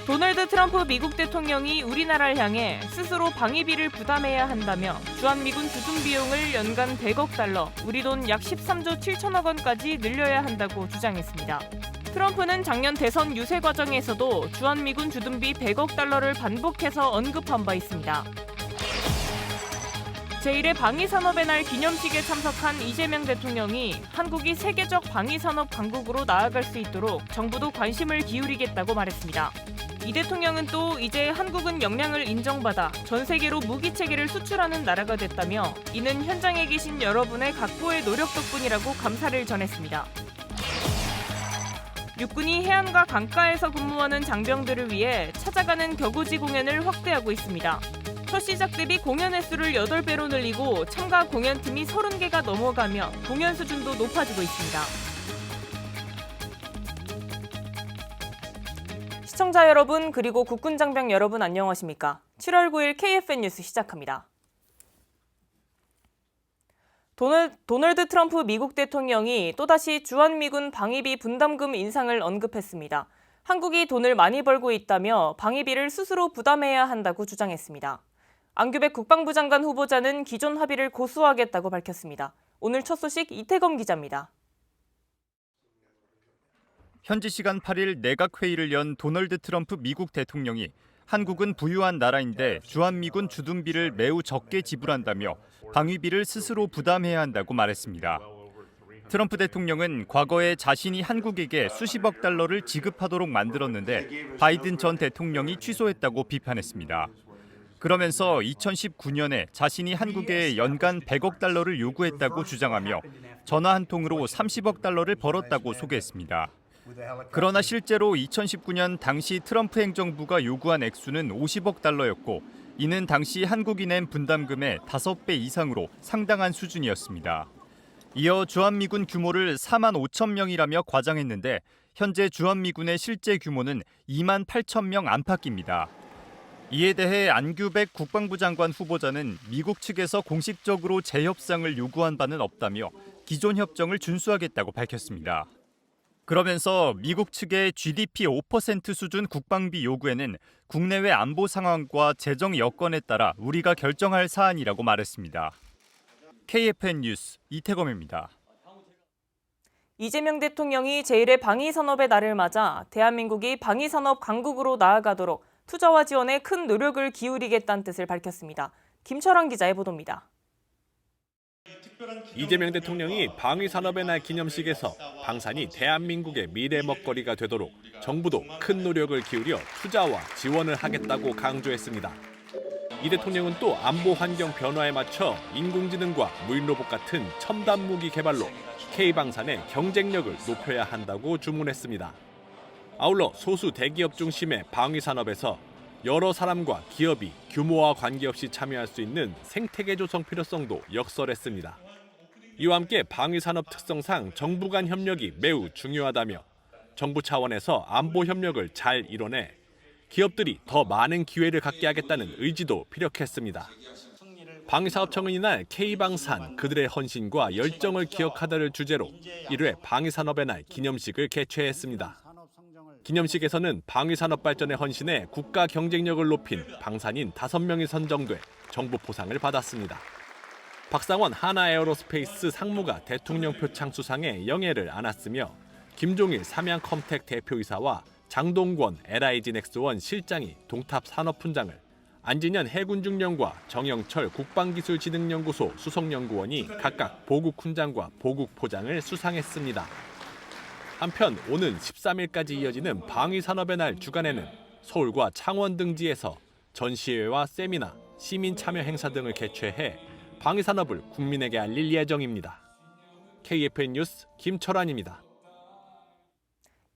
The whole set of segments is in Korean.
도널드 트럼프 미국 대통령이 우리나라를 향해 스스로 방위비를 부담해야 한다며 주한미군 주둔 비용을 연간 100억 달러, 우리 돈 약 13조 7천억 원까지 늘려야 한다고 주장했습니다. 트럼프는 작년 대선 유세 과정에서도 주한미군 주둔비 100억 달러를 반복해서 언급한 바 있습니다. 제1회 방위산업의 날 기념식에 참석한 이재명 대통령이 한국이 세계적 방위산업 강국으로 나아갈 수 있도록 정부도 관심을 기울이겠다고 말했습니다. 이 대통령은 또 이제 한국은 역량을 인정받아 전 세계로 무기체계를 수출하는 나라가 됐다며 이는 현장에 계신 여러분의 각고의 노력 덕분이라고 감사를 전했습니다. 육군이 해안과 강가에서 근무하는 장병들을 위해 찾아가는 격오지 공연을 확대하고 있습니다. 첫 시작 대비 공연 횟수를 8배로 늘리고 참가 공연팀이 30개가 넘어가며 공연 수준도 높아지고 있습니다. 시청자 여러분 그리고 국군 장병 여러분 안녕하십니까? 7월 9일 KFN 뉴스 시작합니다. 도널드 트럼프 미국 대통령이 또다시 주한미군 방위비 분담금 인상을 언급했습니다. 한국이 돈을 많이 벌고 있다며 방위비를 스스로 부담해야 한다고 주장했습니다. 안규백 국방부 장관 후보자는 기존 합의를 고수하겠다고 밝혔습니다. 오늘 첫 소식 이태검 기자입니다. 현지 시간 8일 내각회의를 연 도널드 트럼프 미국 대통령이 한국은 부유한 나라인데 주한미군 주둔비를 매우 적게 지불한다며 방위비를 스스로 부담해야 한다고 말했습니다. 트럼프 대통령은 과거에 자신이 한국에게 수십억 달러를 지급하도록 만들었는데 바이든 전 대통령이 취소했다고 비판했습니다. 그러면서 2019년에 자신이 한국에 연간 100억 달러를 요구했다고 주장하며 전화 한 통으로 30억 달러를 벌었다고 소개했습니다. 그러나 실제로 2019년 당시 트럼프 행정부가 요구한 액수는 50억 달러였고 이는 당시 한국이 낸 분담금의 5배 이상으로 상당한 수준이었습니다. 이어 주한미군 규모를 4만 5천 명이라며 과장했는데 현재 주한미군의 실제 규모는 2만 8천 명 안팎입니다. 이에 대해 안규백 국방부 장관 후보자는 미국 측에서 공식적으로 재협상을 요구한 바는 없다며 기존 협정을 준수하겠다고 밝혔습니다. 그러면서 미국 측의 GDP 5% 수준 국방비 요구에는 국내외 안보 상황과 재정 여건에 따라 우리가 결정할 사안이라고 말했습니다. KFN 뉴스 이태검입니다. 이재명 대통령이 제1회 방위산업의 날을 맞아 대한민국이 방위산업 강국으로 나아가도록 투자와 지원에 큰 노력을 기울이겠다는 뜻을 밝혔습니다. 김철환 기자의 보도입니다. 이재명 대통령이 방위산업의 날 기념식에서 방산이 대한민국의 미래 먹거리가 되도록 정부도 큰 노력을 기울여 투자와 지원을 하겠다고 강조했습니다. 이 대통령은 또 안보 환경 변화에 맞춰 인공지능과 무인로봇 같은 첨단 무기 개발로 K방산의 경쟁력을 높여야 한다고 주문했습니다. 아울러 소수 대기업 중심의 방위산업에서 여러 사람과 기업이 규모와 관계없이 참여할 수 있는 생태계 조성 필요성도 역설했습니다. 이와 함께 방위산업 특성상 정부 간 협력이 매우 중요하다며 정부 차원에서 안보 협력을 잘 이뤄내 기업들이 더 많은 기회를 갖게 하겠다는 의지도 피력했습니다. 방위사업청은 이날 K방산 그들의 헌신과 열정을 기억하다를 주제로 1회 방위산업의 날 기념식을 개최했습니다. 기념식에서는 방위산업 발전에 헌신해 국가 경쟁력을 높인 방산인 5명이 선정돼 정부 포상을 받았습니다. 박상원 하나에어로스페이스 상무가 대통령 표창 수상에 영예를 안았으며 김종일 삼양컴텍 대표이사와 장동권 LIG넥스원 실장이 동탑 산업훈장을, 안진현 해군중령과 정영철 국방기술진흥연구소 수석연구원이 각각 보국훈장과 보국포장을 수상했습니다. 한편 오는 13일까지 이어지는 방위산업의 날 주간에는 서울과 창원 등지에서 전시회와 세미나, 시민 참여 행사 등을 개최해 방위산업을 국민에게 알릴 예정입니다. KFN 뉴스 김철환입니다.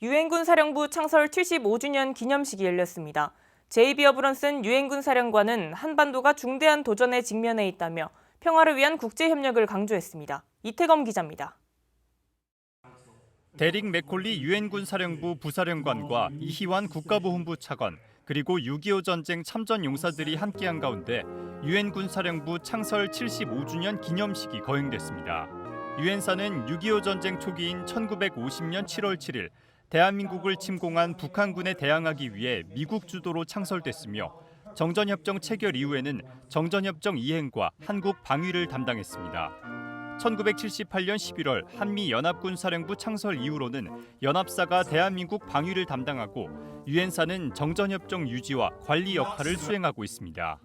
유엔군 사령부 창설 75주년 기념식이 열렸습니다. 제이비 어브런슨 유엔군 사령관은 한반도가 중대한 도전에 직면해 있다며 평화를 위한 국제협력을 강조했습니다. 이태검 기자입니다. 데릭 맥콜리 유엔군 사령부 부사령관과 이희완 국가보훈부 차관 그리고 6.25 전쟁 참전 용사들이 함께한 가운데 유엔군 사령부 창설 75주년 기념식이 거행됐습니다. 유엔사는 6.25 전쟁 초기인 1950년 7월 7일 대한민국을 침공한 북한군에 대항하기 위해 미국 주도로 창설됐으며 정전협정 체결 이후에는 정전협정 이행과 한국 방위를 담당했습니다. 1978년 11월 한미연합군 사령부 창설 이후로는 연합사가 대한민국 방위를 담당하고 유엔사는 정전협정 유지와 관리 역할을 수행하고 있습니다.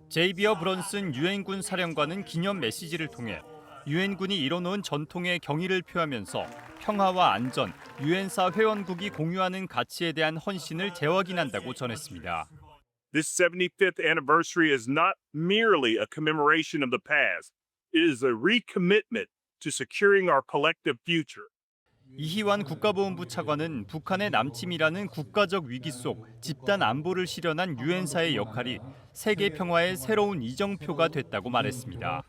제이비어 브런슨 유엔군 사령관은 기념 메시지를 통해 유엔군이 이뤄놓은 전통의 경의를 표하면서 평화와 안전, 유엔사 회원국이 공유하는 가치에 대한 헌신을 재확인한다고 전했습니다. This 75th anniversary is not merely a commemoration of the past. It is a recommitment to securing our collective future. 이희완 국가보훈부 차관은 북한의 남침이라는 국가적 위기 속 집단 안보를 실현한 유엔사의 역할이 세계 평화의 새로운 이정표가 됐다고 말했습니다.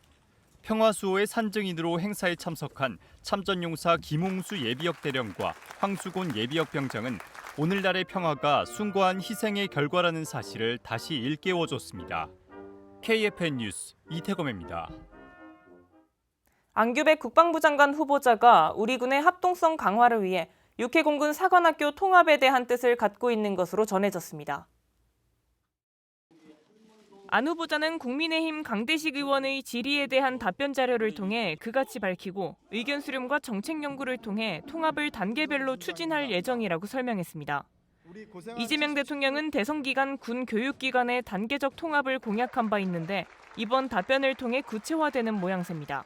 평화수호의 산증인으로 행사에 참석한 참전용사 김홍수 예비역 대령과 황수곤 예비역 병장은 오늘날의 평화가 숭고한 희생의 결과라는 사실을 다시 일깨워줬습니다. KFN 뉴스 이태검입니다. 안규백 국방부 장관 후보자가 우리 군의 합동성 강화를 위해 육해공군 사관학교 통합에 대한 뜻을 갖고 있는 것으로 전해졌습니다. 안 후보자는 국민의힘 강대식 의원의 질의에 대한 답변 자료를 통해 그같이 밝히고 의견 수렴과 정책 연구를 통해 통합을 단계별로 추진할 예정이라고 설명했습니다. 이재명 대통령은 대선 기간 군 교육기관의 단계적 통합을 공약한 바 있는데 이번 답변을 통해 구체화되는 모양새입니다.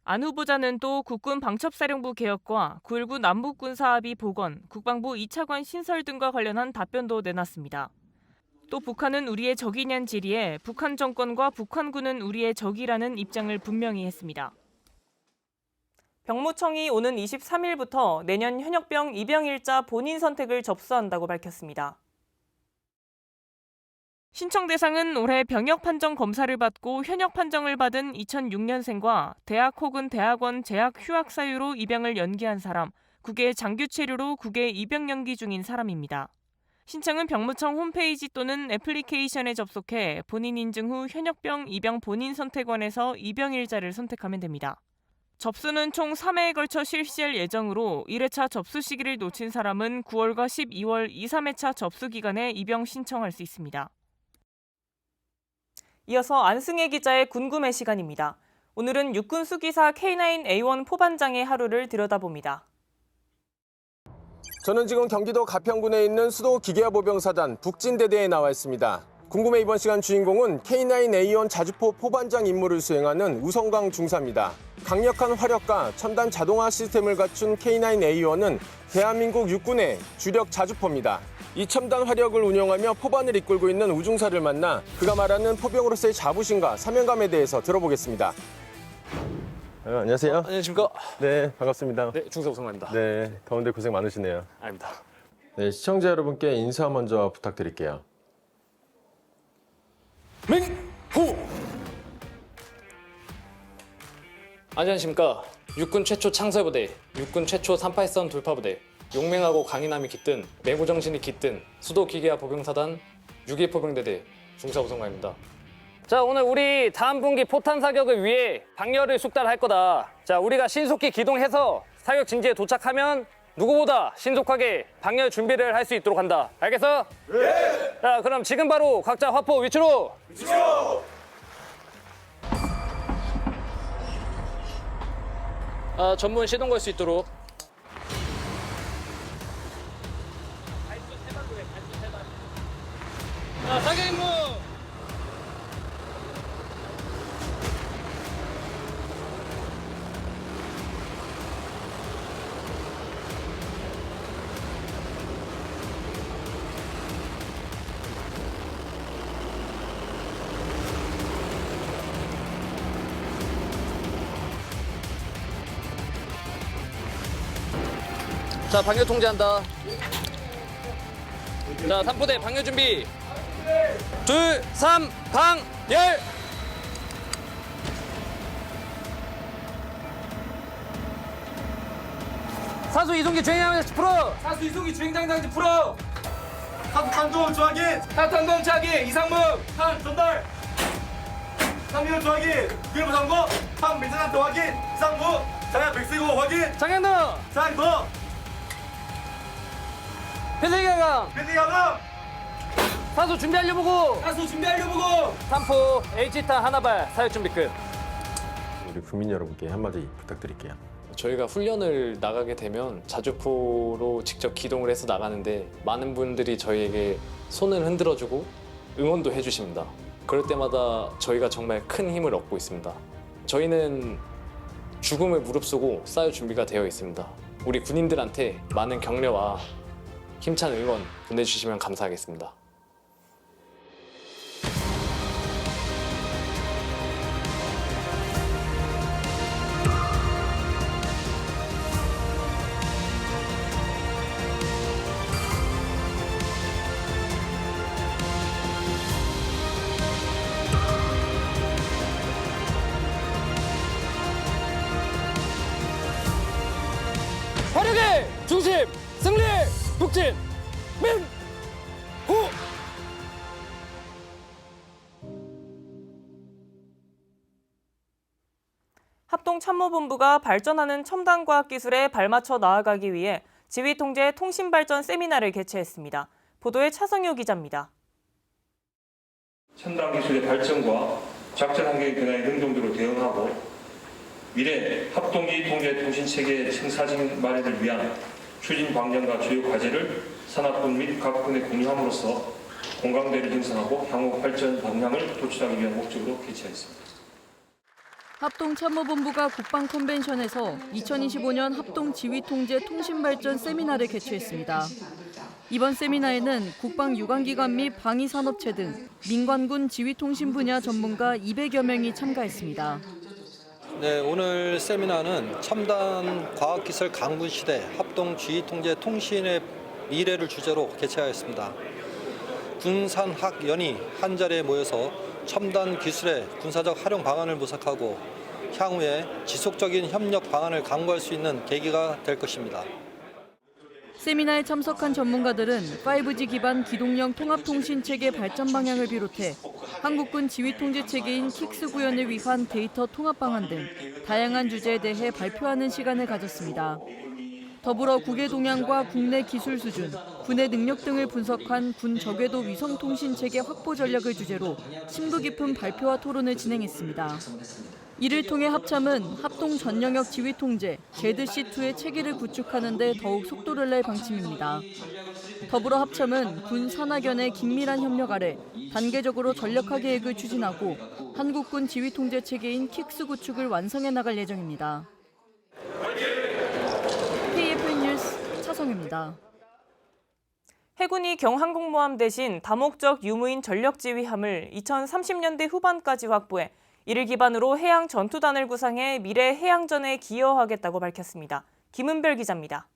안 후보자는 또 국군 방첩사령부 개혁과 9.19 남북군 사합의 복원, 국방부 2차관 신설 등과 관련한 답변도 내놨습니다. 또 북한은 우리의 적이냐는 질의에 북한 정권과 북한군은 우리의 적이라는 입장을 분명히 했습니다. 병무청이 오는 23일부터 내년 현역병 입영일자 본인 선택을 접수한다고 밝혔습니다. 신청 대상은 올해 병역 판정 검사를 받고 현역 판정을 받은 2006년생과 대학 혹은 대학원 재학 휴학 사유로 입영을 연기한 사람, 국외 장교 체류로 국외 입영 연기 중인 사람입니다. 신청은 병무청 홈페이지 또는 애플리케이션에 접속해 본인 인증 후 현역병 입영 본인 선택원에서 입영일자를 선택하면 됩니다. 접수는 총 3회에 걸쳐 실시할 예정으로 1회차 접수 시기를 놓친 사람은 9월과 12월 2, 3회차 접수 기간에 입영 신청할 수 있습니다. 이어서 안승혜 기자의 궁금해 시간입니다. 오늘은 육군 수기사 K9A1 포반장의 하루를 들여다봅니다. 저는 지금 경기도 가평군에 있는 수도 기계화보병사단 북진대대에 나와 있습니다. 궁금해 이번 시간 주인공은 K9A1 자주포 포반장 임무를 수행하는 우성강 중사입니다. 강력한 화력과 첨단 자동화 시스템을 갖춘 K9A1은 대한민국 육군의 주력 자주포입니다. 이 첨단 화력을 운영하며 포반을 이끌고 있는 우중사를 만나 그가 말하는 포병으로서의 자부심과 사명감에 대해서 들어보겠습니다. 안녕하세요. 안녕하십니까? 네, 반갑습니다. 네, 중사 우성만입니다. 네, 더운데 고생 많으시네요. 아닙니다. 네, 시청자 여러분께 인사 먼저 부탁드릴게요. 맹호! 안녕하십니까? 육군 최초 창설부대, 육군 최초 38선 돌파부대, 용맹하고 강인함이 깃든 맹호정신이 깃든 수도 기계화 보병사단 6.2 포병대대 중사 우성만입니다. 자, 오늘 우리 다음 분기 포탄 사격을 위해 방열을 숙달할 거다. 자, 우리가 신속히 기동해서 사격 진지에 도착하면 누구보다 신속하게 방열 준비를 할 수 있도록 한다. 알겠어? 네! 자, 그럼 지금 바로 각자 화포 위치로! 위치로! 전문 시동 걸 수 있도록. 자, 사격 임무! 자, 방열 통제한다. 자, 3포대 방열 준비. 2, 3, 방열! 사수 이동기 주행장치 풀어! 사수 이동기 주행장치 풀어! 사수 탄도 조하기! 탄도 조하기! 이상무! 탄 전달! 상민호 조하기! 기름 상고! 탄 민선한테 확인! 이상무! 장현 백세고 확인! 장현도! 장현도! 필승이강. 산소 준비하려 보고. 산포 H타 하나발 사격 준비 끝. 우리 국민 여러분께 한마디 부탁드릴게요. 저희가 훈련을 나가게 되면 자주포로 직접 기동을 해서 나가는데 많은 분들이 저희에게 손을 흔들어주고 응원도 해주십니다. 그럴 때마다 저희가 정말 큰 힘을 얻고 있습니다. 저희는 죽음을 무릅쓰고 싸울 준비가 되어 있습니다. 우리 군인들한테 많은 격려와 힘찬 응원 보내주시면 감사하겠습니다. 화력의 중심, 승리, 북진, 민호! 합동참모본부가 발전하는 첨단 과학 기술에 발맞춰 나아가기 위해 지휘통제 통신발전 세미나를 개최했습니다. 보도에 차성효 기자입니다. 첨단 기술의 발전과 작전 환경의 변화에 능동적으로 대응하고 미래 합동지휘 통제 통신체계 생사진 마련을 위한 추진 방향과 주요 과제를 산업군 및 각군에 공유함으로써 공감대를 형성하고 향후 발전 방향을 도출하기 위한 목적으로 개최했습니다. 합동참모본부가 국방컨벤션에서 2025년 합동지휘통제 통신발전 세미나를 개최했습니다. 이번 세미나에는 국방유관기관 및 방위산업체 등 민관군 지휘통신 분야 전문가 200여 명이 참가했습니다. 네, 오늘 세미나는 첨단 과학기술 강군 시대 합동지휘통제 통신의 미래를 주제로 개최하였습니다. 군산학연이 한자리에 모여서 첨단 기술의 군사적 활용 방안을 모색하고 향후에 지속적인 협력 방안을 강구할 수 있는 계기가 될 것입니다. 세미나에 참석한 전문가들은 5G 기반 기동형 통합통신체계 발전 방향을 비롯해 한국군 지휘통제체계인 킥스 구현을 위한 데이터 통합 방안 등 다양한 주제에 대해 발표하는 시간을 가졌습니다. 더불어 국외 동향과 국내 기술 수준, 군의 능력 등을 분석한 군 저궤도 위성통신체계 확보 전략을 주제로 심도 깊은 발표와 토론을 진행했습니다. 이를 통해 합참은 합동 전영역 지휘통제, 제드C2의 체계를 구축하는 데 더욱 속도를 낼 방침입니다. 더불어 합참은 군 산학연의 긴밀한 협력 아래 단계적으로 전력화 계획을 추진하고 한국군 지휘통제 체계인 킥스 구축을 완성해 나갈 예정입니다. KFN 뉴스 차성입니다. 해군이 경항공모함 대신 다목적 유무인 전력지휘함을 2030년대 후반까지 확보해 이를 기반으로 해양 전투단을 구상해 미래 해양전에 기여하겠다고 밝혔습니다. 김은별 기자입니다.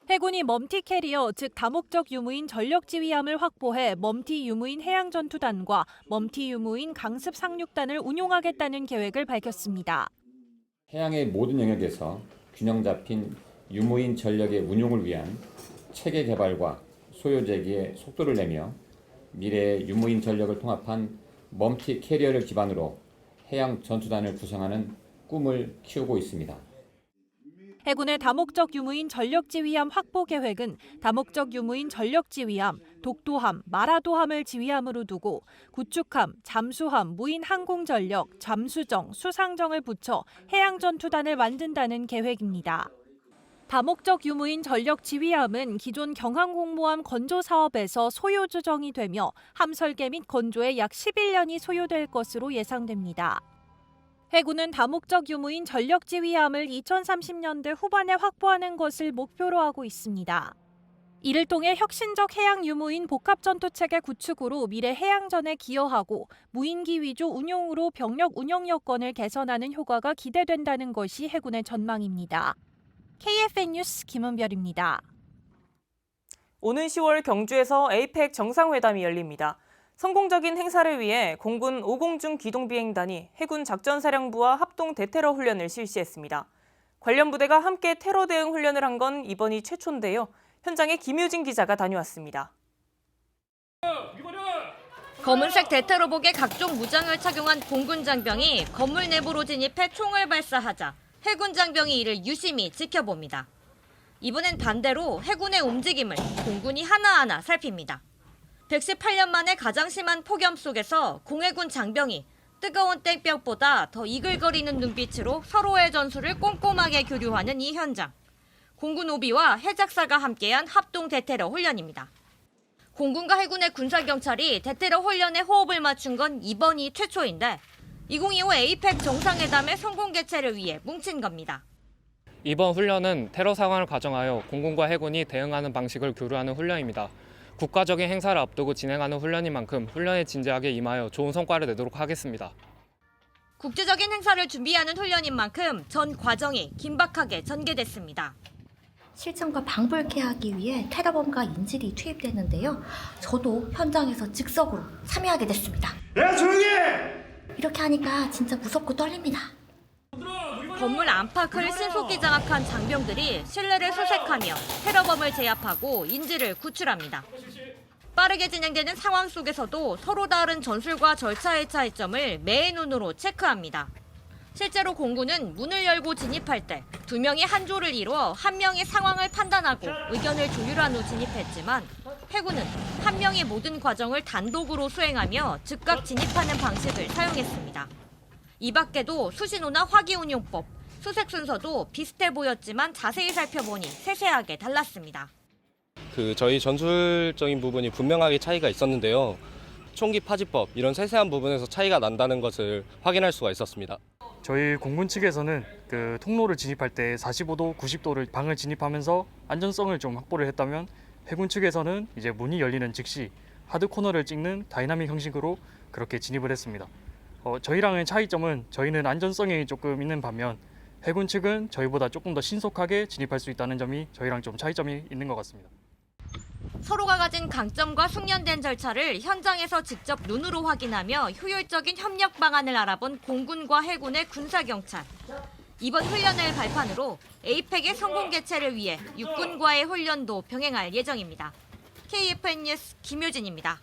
해군이 멈티 캐리어, 즉 다목적 유무인 전력지휘함을 확보해 멈티 유무인 해양전투단과 멈티 유무인 강습 상륙단을 운용하겠다는 계획을 밝혔습니다. 해양의 모든 영역에서 균형 잡힌 유무인 전력의 운용을 위한 체계 개발과 소요 제기에 속도를 내며 미래의 유무인 전력을 통합한 멈티 캐리어를 기반으로 해양 전투단을 구성하는 꿈을 키우고 있습니다. 해군의 다목적 유무인 전력지휘함 확보 계획은 다목적 유무인 전력지휘함, 독도함, 마라도함을 지휘함으로 두고 구축함, 잠수함, 무인 항공전력, 잠수정, 수상정을 붙여 해양전투단을 만든다는 계획입니다. 다목적 유무인 전력 지휘함은 기존 경항공모함 건조 사업에서 소요 조정이 되며 함 설계 및 건조에 약 11년이 소요될 것으로 예상됩니다. 해군은 다목적 유무인 전력 지휘함을 2030년대 후반에 확보하는 것을 목표로 하고 있습니다. 이를 통해 혁신적 해양 유무인 복합 전투체계 구축으로 미래 해양전에 기여하고 무인기 위주 운용으로 병력 운영 여건을 개선하는 효과가 기대된다는 것이 해군의 전망입니다. KFN 뉴스 김은별입니다. 오는 10월 경주에서 에이펙 정상회담이 열립니다. 성공적인 행사를 위해 공군 오공중 기동비행단이 해군 작전사령부와 합동 대테러 훈련을 실시했습니다. 관련 부대가 함께 테러 대응 훈련을 한 건 이번이 최초인데요. 현장에 김유진 기자가 다녀왔습니다. 검은색 대테러복에 각종 무장을 착용한 공군 장병이 건물 내부로 진입해 총을 발사하자 해군 장병이 이를 유심히 지켜봅니다. 이번엔 반대로 해군의 움직임을 공군이 하나하나 살핍니다. 118년 만에 가장 심한 폭염 속에서 공해군 장병이 뜨거운 땡볕보다 더 이글거리는 눈빛으로 서로의 전술을 꼼꼼하게 교류하는 이 현장. 공군 오비와 해작사가 함께한 합동 대테러 훈련입니다. 공군과 해군의 군사경찰이 대테러 훈련에 호흡을 맞춘 건 이번이 최초인데 2025 에이펙 정상회담의 성공 개최를 위해 뭉친 겁니다. 이번 훈련은 테러 상황을 가정하여 공군과 해군이 대응하는 방식을 교류하는 훈련입니다. 국가적인 행사를 앞두고 진행하는 훈련인 만큼 훈련에 진지하게 임하여 좋은 성과를 내도록 하겠습니다. 국제적인 행사를 준비하는 훈련인 만큼 전 과정이 긴박하게 전개됐습니다. 실전과 방불케하기 위해 테러범과 인질이 투입됐는데요. 저도 현장에서 즉석으로 참여하게 됐습니다. 야, 조용히 해! 이렇게 하니까 진짜 무섭고 떨립니다. 건물 안팎을 신속히 장악한 장병들이 실내를 수색하며 테러범을 제압하고 인질을 구출합니다. 빠르게 진행되는 상황 속에서도 서로 다른 전술과 절차의 차이점을 매의 눈으로 체크합니다. 실제로 공군은 문을 열고 진입할 때 2명이 한 조를 이루어 한 명이 상황을 판단하고 의견을 조율한 후 진입했지만 해군은 한 명이 모든 과정을 단독으로 수행하며 즉각 진입하는 방식을 사용했습니다. 이 밖에도 수신호나 화기운용법, 수색 순서도 비슷해 보였지만 자세히 살펴보니 세세하게 달랐습니다. 저희 전술적인 부분이 분명하게 차이가 있었는데요. 총기 파지법 이런 세세한 부분에서 차이가 난다는 것을 확인할 수가 있었습니다. 저희 공군 측에서는 통로를 진입할 때 45도, 90도를 방을 진입하면서 안전성을 좀 확보를 했다면 해군 측에서는 이제 문이 열리는 즉시 하드 코너를 찍는 다이나믹 형식으로 그렇게 진입을 했습니다. 저희랑의 차이점은 저희는 안전성이 조금 있는 반면 해군 측은 저희보다 조금 더 신속하게 진입할 수 있다는 점이 저희랑 좀 차이점이 있는 것 같습니다. 서로가 가진 강점과 숙련된 절차를 현장에서 직접 눈으로 확인하며 효율적인 협력 방안을 알아본 공군과 해군의 군사경찰. 이번 훈련을 발판으로 에이펙의 성공 개최를 위해 육군과의 훈련도 병행할 예정입니다. KFN 뉴스 김효진입니다.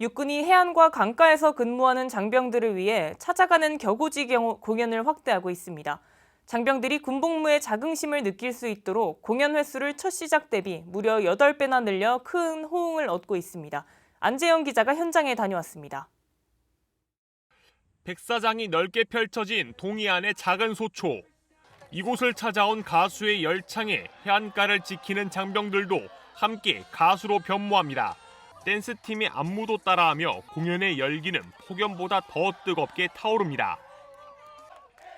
육군이 해안과 강가에서 근무하는 장병들을 위해 찾아가는 격오지 공연을 확대하고 있습니다. 장병들이 군복무의 자긍심을 느낄 수 있도록 공연 횟수를 첫 시작 대비 무려 8배나 늘려 큰 호응을 얻고 있습니다. 안재영 기자가 현장에 다녀왔습니다. 백사장이 넓게 펼쳐진 동해안의 작은 소초. 이곳을 찾아온 가수의 열창에 해안가를 지키는 장병들도 함께 가수로 변모합니다. 댄스팀의 안무도 따라하며 공연의 열기는 폭염보다 더 뜨겁게 타오릅니다.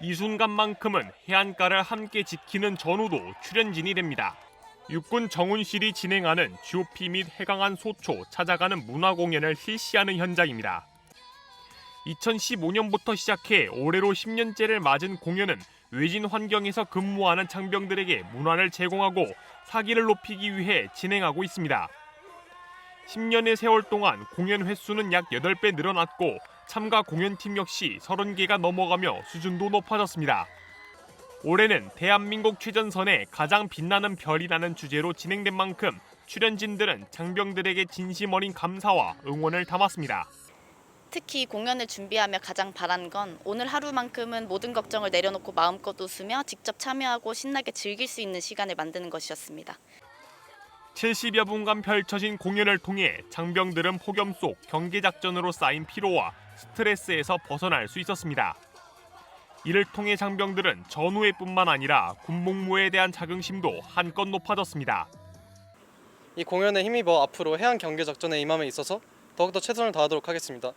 이 순간만큼은 해안가를 함께 지키는 전우도 출연진이 됩니다. 육군 정훈실이 진행하는 GOP 및 해강한 소초 찾아가는 문화공연을 실시하는 현장입니다. 2015년부터 시작해 올해로 10년째를 맞은 공연은 외진 환경에서 근무하는 장병들에게 문화를 제공하고 사기를 높이기 위해 진행하고 있습니다. 10년의 세월 동안 공연 횟수는 약 8배 늘어났고 참가 공연팀 역시 30개가 넘어가며 수준도 높아졌습니다. 올해는 대한민국 최전선에 가장 빛나는 별이라는 주제로 진행된 만큼 출연진들은 장병들에게 진심 어린 감사와 응원을 담았습니다. 특히 공연을 준비하며 가장 바란 건 오늘 하루만큼은 모든 걱정을 내려놓고 마음껏 웃으며 직접 참여하고 신나게 즐길 수 있는 시간을 만드는 것이었습니다. 70여 분간 펼쳐진 공연을 통해 장병들은 폭염 속 경계작전으로 쌓인 피로와 스트레스에서 벗어날 수 있었습니다. 이를 통해 장병들은 전후회뿐만 아니라 군복무에 대한 자긍심도 한껏 높아졌습니다. 이 공연에 힘입어 앞으로 해안 경계작전에 임함에 있어서 더욱더 최선을 다하도록 하겠습니다.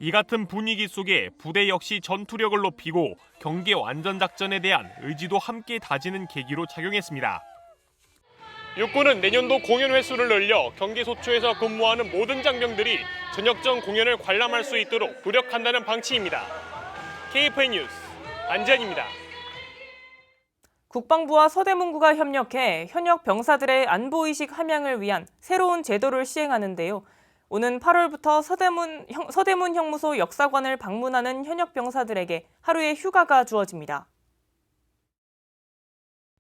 이 같은 분위기 속에 부대 역시 전투력을 높이고 경계 완전작전에 대한 의지도 함께 다지는 계기로 작용했습니다. 육군은 내년도 공연 횟수를 늘려 경계 소초에서 근무하는 모든 장병들이 저녁 전 공연을 관람할 수 있도록 노력한다는 방침입니다. KFN 뉴스 안재현입니다. 국방부와 서대문구가 협력해 현역 병사들의 안보의식 함양을 위한 새로운 제도를 시행하는데요. 오는 8월부터 서대문 형무소 역사관을 방문하는 현역 병사들에게 하루의 휴가가 주어집니다.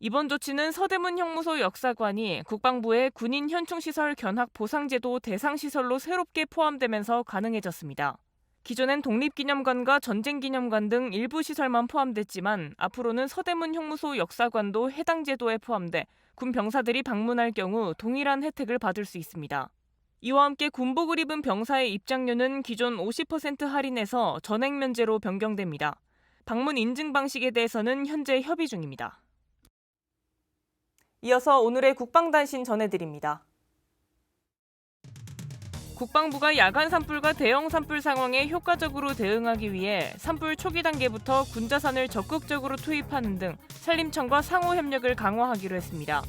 이번 조치는 서대문 형무소 역사관이 국방부의 군인 현충시설 견학 보상제도 대상시설로 새롭게 포함되면서 가능해졌습니다. 기존엔 독립기념관과 전쟁기념관 등 일부 시설만 포함됐지만 앞으로는 서대문 형무소 역사관도 해당 제도에 포함돼 군 병사들이 방문할 경우 동일한 혜택을 받을 수 있습니다. 이와 함께 군복을 입은 병사의 입장료는 기존 50% 할인해서 전액 면제로 변경됩니다. 방문 인증 방식에 대해서는 현재 협의 중입니다. 이어서 오늘의 국방단신 전해드립니다. 국방부가 야간 산불과 대형 산불 상황에 효과적으로 대응하기 위해 산불 초기 단계부터 군자산을 적극적으로 투입하는 등 산림청과 상호 협력을 강화하기로 했습니다.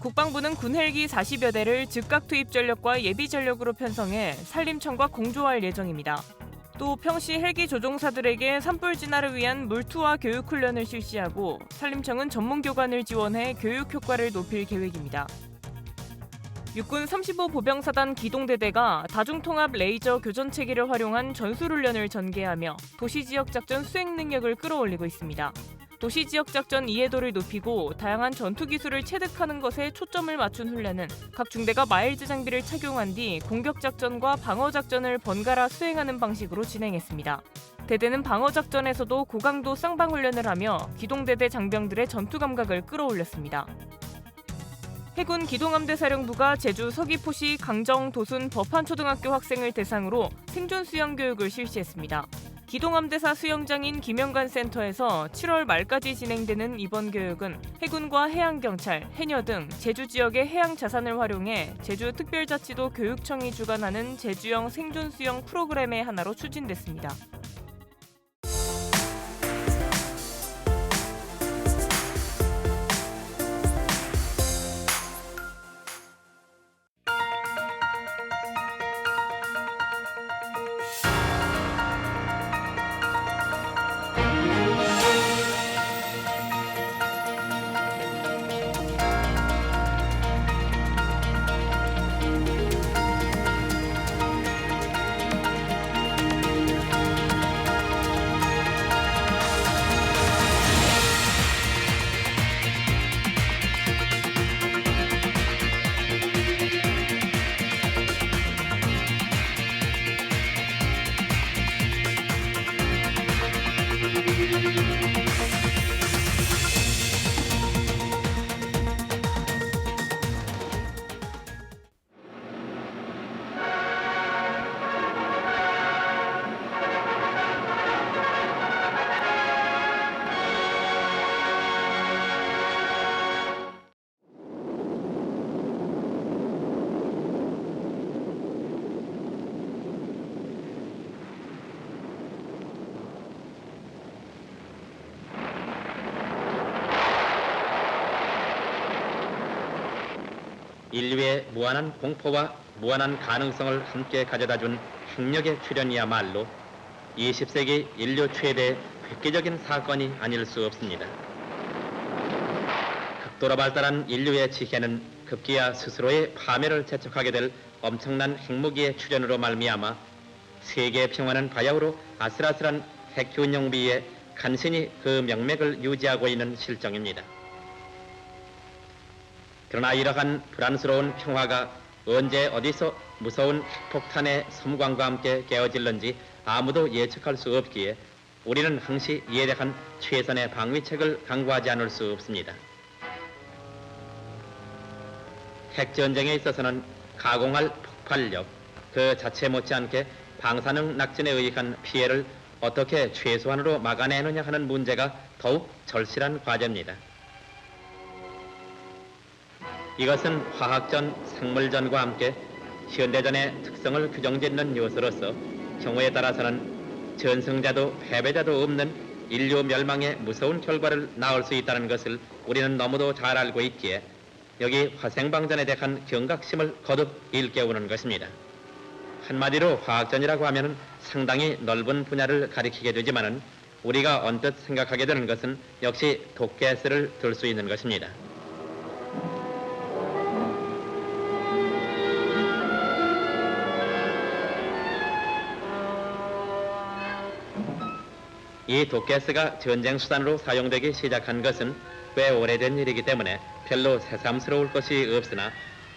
국방부는 군 헬기 40여 대를 즉각 투입 전력과 예비 전력으로 편성해 산림청과 공조할 예정입니다. 또 평시 헬기 조종사들에게 산불 진화를 위한 물투와 교육 훈련을 실시하고 산림청은 전문 교관을 지원해 교육 효과를 높일 계획입니다. 육군 35 보병사단 기동대대가 다중통합 레이저 교전 체계를 활용한 전술훈련을 전개하며 도시지역작전 수행 능력을 끌어올리고 있습니다. 도시지역작전 이해도를 높이고 다양한 전투기술을 체득하는 것에 초점을 맞춘 훈련은 각 중대가 마일즈 장비를 착용한 뒤 공격작전과 방어작전을 번갈아 수행하는 방식으로 진행했습니다. 대대는 방어작전에서도 고강도 쌍방훈련을 하며 기동대대 장병들의 전투 감각을 끌어올렸습니다. 해군 기동함대사령부가 제주 서귀포시 강정 도순 법한초등학교 학생을 대상으로 생존 수영 교육을 실시했습니다. 기동함대사 수영장인 김영관 센터에서 7월 말까지 진행되는 이번 교육은 해군과 해양경찰, 해녀 등 제주 지역의 해양 자산을 활용해 제주특별자치도 교육청이 주관하는 제주형 생존 수영 프로그램의 하나로 추진됐습니다. 인류의 무한한 공포와 무한한 가능성을 함께 가져다준 핵력의 출현이야말로 20세기 인류 최대 획기적인 사건이 아닐 수 없습니다. 극도로 발달한 인류의 지혜는 급기야 스스로의 파멸을 재촉하게 될 엄청난 핵무기의 출현으로 말미암아 세계 평화는 바야흐로 아슬아슬한 핵균형비에 간신히 그 명맥을 유지하고 있는 실정입니다. 그러나 이러한 불안스러운 평화가 언제 어디서 무서운 핵폭탄의 섬광과 함께 깨어질는지 아무도 예측할 수 없기에 우리는 항시 이에 대한 최선의 방위책을 강구하지 않을 수 없습니다. 핵전쟁에 있어서는 가공할 폭발력, 그 자체 못지않게 방사능 낙진에 의한 피해를 어떻게 최소한으로 막아내느냐 하는 문제가 더욱 절실한 과제입니다. 이것은 화학전, 생물전과 함께 현대전의 특성을 규정짓는 요소로서 경우에 따라서는 전승자도 패배자도 없는 인류 멸망의 무서운 결과를 낳을 수 있다는 것을 우리는 너무도 잘 알고 있기에 여기 화생방전에 대한 경각심을 거듭 일깨우는 것입니다. 한마디로 화학전이라고 하면 상당히 넓은 분야를 가리키게 되지만은 우리가 언뜻 생각하게 되는 것은 역시 독가스를 들 수 있는 것입니다. 이 독가스가 전쟁 수단으로 사용되기 시작한 것은 꽤 오래된 일이기 때문에 별로 새삼스러울 것이 없으나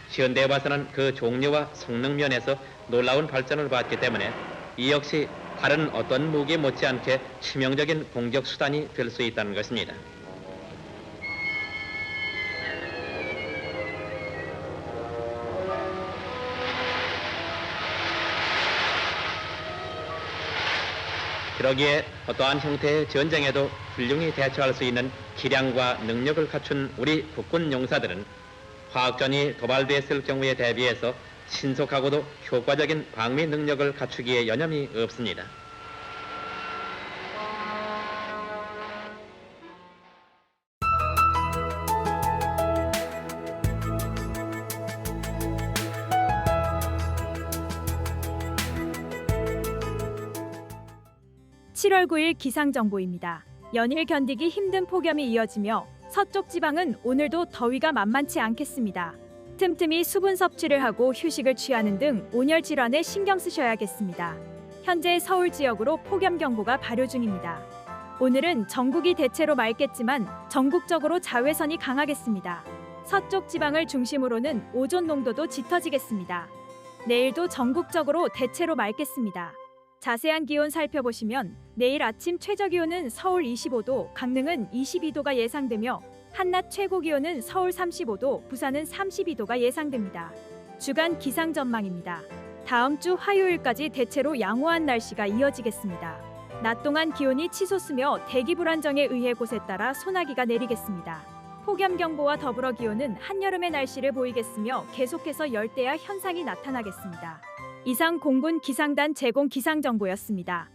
현대에 봐서는 그 종류와 성능 면에서 놀라운 발전을 봤기 때문에 이 역시 다른 어떤 무기 못지않게 치명적인 공격 수단이 될 수 있다는 것입니다. 그러기에 어떠한 형태의 전쟁에도 훌륭히 대처할 수 있는 기량과 능력을 갖춘 우리 국군 용사들은 화학전이 도발됐을 경우에 대비해서 신속하고도 효과적인 방미 능력을 갖추기에 여념이 없습니다. (7월 9일) 기상정보입니다. 연일 견디기 힘든 폭염이 이어지며 서쪽 지방은 오늘도 더위가 만만치 않겠습니다. 틈틈이 수분 섭취를 하고 휴식을 취하는 등 온열 질환에 신경 쓰셔야겠습니다. 현재 서울 지역으로 폭염 경보가 발효 중입니다. 오늘은 전국이 대체로 맑겠지만 전국적으로 자외선이 강하겠습니다. 서쪽 지방을 중심으로는 오존 농도도 짙어지겠습니다. 내일도 전국적으로 대체로 맑겠습니다. 자세한 기온 살펴보시면 내일 아침 최저 기온은 서울 25도, 강릉은 22도가 예상되며 한낮 최고 기온은 서울 35도, 부산은 32도가 예상됩니다. 주간 기상 전망입니다. 다음 주 화요일까지 대체로 양호한 날씨가 이어지겠습니다. 낮 동안 기온이 치솟으며 대기 불안정에 의해 곳에 따라 소나기가 내리겠습니다. 폭염 경보와 더불어 기온은 한여름의 날씨를 보이겠으며 계속해서 열대야 현상이 나타나겠습니다. 이상 공군 기상단 제공 기상정보였습니다.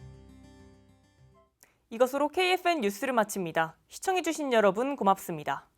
이것으로 KFN 뉴스를 마칩니다. 시청해주신 여러분 고맙습니다.